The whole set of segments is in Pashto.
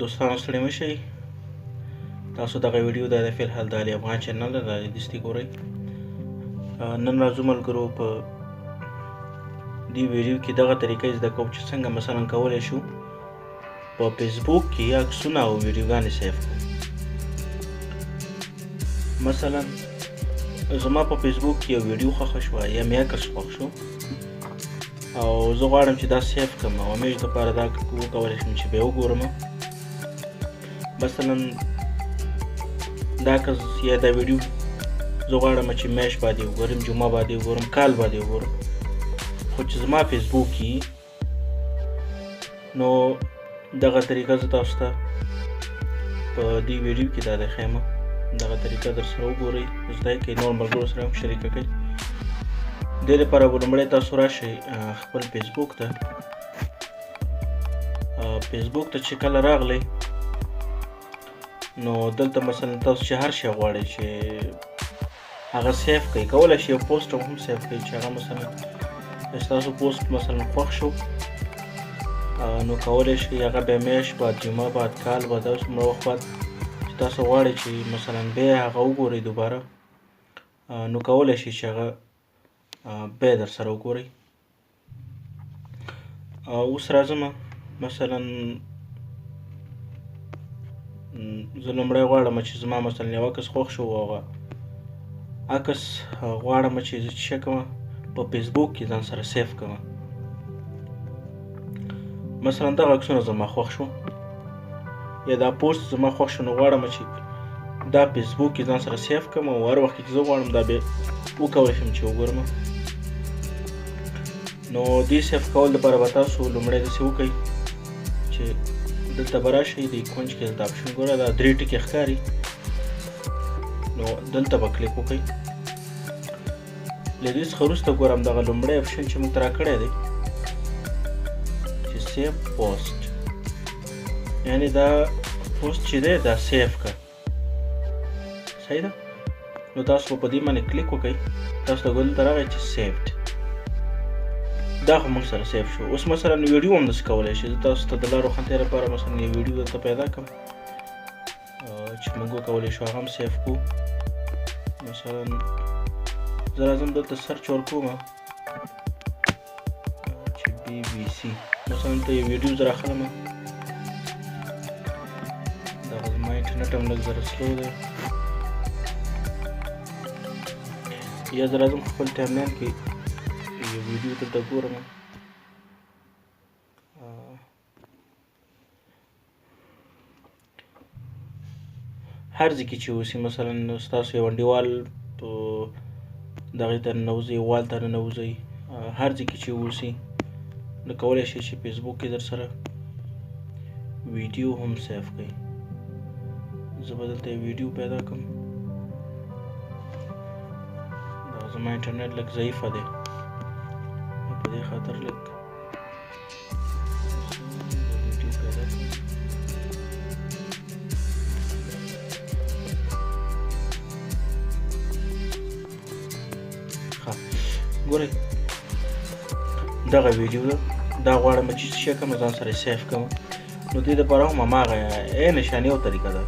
دوستانو ستړي مشئ. تاسو دغه ویډیو د فلحال د علي افغان چینل ده دستي ګورئ. نن راځو ملګرو په دې ویډیو کې دغه طریقه زده کوو چې څنګه مثلا کولی شو په فیسبوک کې عکسونه او ویډیوګانې سیف کړو. مثلا زما په فیسبوک کې یو ویډیو خوښه شوه یا مې عکس خوښ شو او زه غواړم چې دا سیف کړم او همیشه دپاره دا وکولی شم چې بیا وګورم. مثلا دا عکس یا دا ویډیو زه غواړم چې میاشت باندې وګورم، جمعه باندې وګورم، کال باندې وګورم، خو چې زما فیسبوک کې نو دغه طریقه زه تاسو ته په دې ویډیو کې دا ښیم. دغه طریقه در سره وګورئ، زده یې کړئ، نور ملګرو سره هم شریکه کړئ. دې لپاره به لومړی تاسو راشئ خپل فیسبوک ته. فیسبوک ته چې کله راغلی نو دلته مثلا تاسو چې هر شی غواړئ چې هغه سیف کړئ، کولی شئ یو پوسټ هم سیف کړئ چې هغه مثلا ستاسو پوسټ مثلا خوښ شو نو کولی شئ هغه بیا میاشت بعد، جمعه بعد، کال بعد، داسې څومره وخت بعد چې تاسو غواړئ چې مثلا بیا هغه وګورئ دوباره نو کولی شئ چې هغه بیا در سره وګورئ. اوس راځم مثلا زه لومړی غواړم چې زما مثلا یو عکس خوښ شو او هغه عکس غواړم چې زه څه کوم په فیسبوک کې ځان سره سیف کوم. مثلا دغه عکسونه زما خوښ شو یا دا پوسټ زما خوښ شو نو غواړم چې دا فیسبوک کې ځان سره سیف کوم او هر وخت چې زه غواړم دا بیا وکولی شم چې وګورم. نو دې سیف کول لپاره به تاسو لومړی داسې وکړئ چې دلته به راشئ، د کونج کې دلته اپشن ګوره دا 3 ټکي ښکاري، نو دلته به کلیک وکړئ. له دې څخه وروسته ګورم دغه لومړی اپشن چې موږ ته راکړی دی چې سیف پوسټ، یعنې دا پوسټ چې دی دا سیف کړه. صحیح ده؟ نو تاسو په دې باندې کلیک وکړئ، تاسو ته دلته راغی چې سیفډ، دا خو موږ سره سیف شو. اوس مثلا ویډیو هم داسې کولی شئ. زه تاسو ته د لارو روښانتیا لپاره مثلا یو ویډیو دلته پیدا کړم چې موږ وکولی شو هغه هم سیف کړو. مثلا زه راځم دلته سرچ ورکوم چې BBC، مثلا دلته یو ویډیو زه راخلم. دغه زما انټرنټ هم لږ زره سلو دی. یا زه راځم خپل ټایملاین کې یو ویډیو دلته ګورم. هر ځای کې چې اوسي، مثلا ستاسو یو انډیوال په دغې ته ننوځئ، وال ته ننوځئ، هر ځای کې چې اوسي نو کولی شئ چې فیسبوک کې در سره ویډیو هم سیف کړئ. زه به دلته یو ویډیو پیدا کړم. دا زما انټرنټ لږ ضعیفه دی، په دې خاطر لږ ویډیو پیدا کړم. ګورئ دغه ویډیو ده، دا غواړم چې څه شی کوم ځان سره سیف کوم. نو دې دپاره هم هماغه نشانې یو طریقه ده.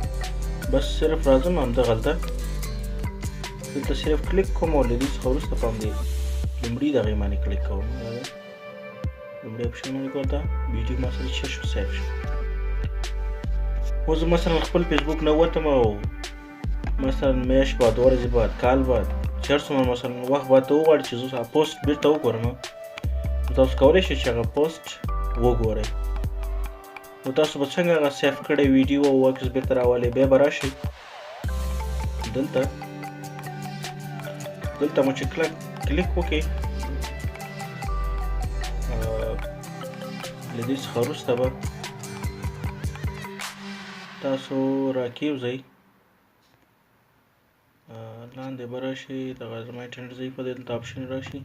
بس صرف راځم همدغلته دلته صرف کلیک کوم او له دې څخه وروسته په همدې لومړي دغې باندې کلیک کوم. لومړی اپشن باندې ګورته ویډیو ما سره څه شو سیف شو. اوس زه مثلا خپل فیسبوک نه وتم او مثلا میاشت بعد، ورځې بعد، کال بعد، چې هر څومره مثلا وخت بعد ته وغواړئ چې زه پوسټ بېرته وګورم نو تاسو کولی شئ چې هغه پوسټ وګورئ. نو تاسو به څنګه هغه سیف کړی ویډیو او عکس بېرته راولئ، بیا به راشئ دلته مو چې کلیک وکړئ له دې څخه وروسته به تاسو راکېوځئ، لاندې به راشئ. دغه زما انټرنټ ضعیفه دی، دلته اپشن راشئ.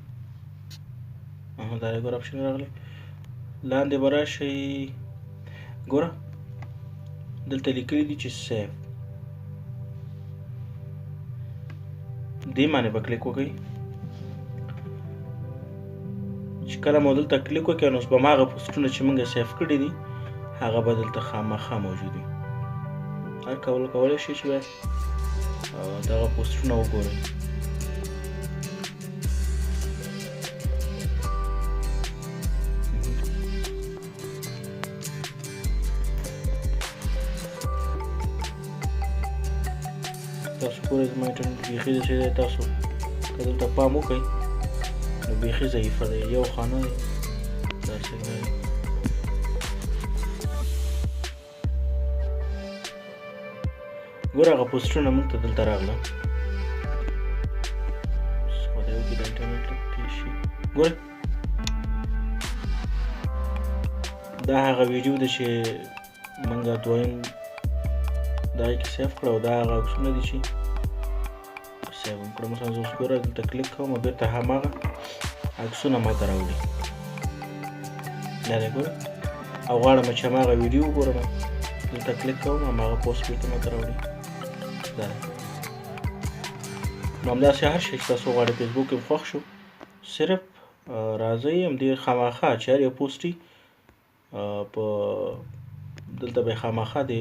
دا یې ګوره اپشن راغلی. لاندې به راشئ، ګوره دلته لیکلي دي چې سیف، دې باندې به کلیک وکړئ. چې کله مو دلته کلیک وکړئ نو اوس به هماغه پوسټونه چې موږ سیف کړي دي هغه به دلته خامخا موجود وي. هر کولی شئ چې بیا دغه پوسټونه وګورئ. تاسو ګورئ زما انټرنټ بیخي داسې دی، تاسو که دلته پام وکئ نو بیخي ضعیفه دی، یو خانه دی دا سیګنل. ګوره هغه پوسټونه موږ ته دلته راغله. خدای وکړي د انټرنټ تېز شي. ګوره دا هغه ویډیو ده چې موږ دویم دا یې کې سیف کړه او دا هغه عکسونه دي چې سیف هم کړه. مثلا زه اوس ګوره دلته کلیک کوم او بېرته هماغه عکسونه ما ته راوړي. دا دی ګوره، او غواړم چې هماغه ویډیو وګورم، دلته کلیک کوم هماغه پوسټ بېرته ما ته راوړي. دا نو همداسې هر شی چې تاسو غواړئ فیسبوک کې خوښ شو، صرف راځئ همدې خامخا چې هر یو پوسټ وي په دلته به یې خامخا د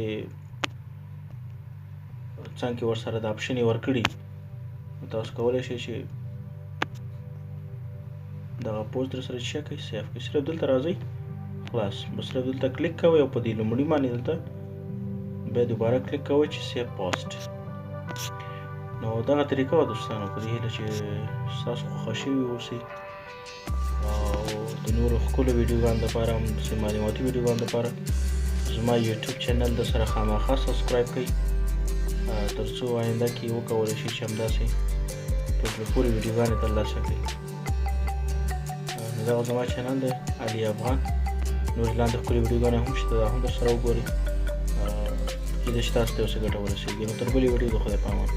څنګ کې ورسره د آپشن یې ورکړي. نو تاسو کولی شئ چې دغه پوسټ در سره چیک کړئ، سیف کړئ. صرف دلته راځئ خلاص، بس صرف دلته کلیک کوئ او په دې لومړي باندې دلته بیا دوباره کلیک کوئ چې سیف پوسټ. نو دغه طریقه وه دوستانو، په دې هیله چې ستاسو خوښه شوي اوسئ او د نورو ښکلو ویډیوګانو دپاره هم داسې معلوماتي ویډیوګانو دپاره زما یوټیوب چینل د سره خامخا سبسکرایب کړئ، تر څو آینده کې وکولی شئ چې همداسې په زړه پورې ویډیوګانې ترلاسه کړئ. نو دغه زما چینل دی علي افغان. نورې لاندې ښکلې ویډیوګانې هم شته، دا هم در سره وګورئ. کېدای شي تاسو ته یو څه ګټه ورسېږي. نو تر بلې ویډیو د خدای په امان.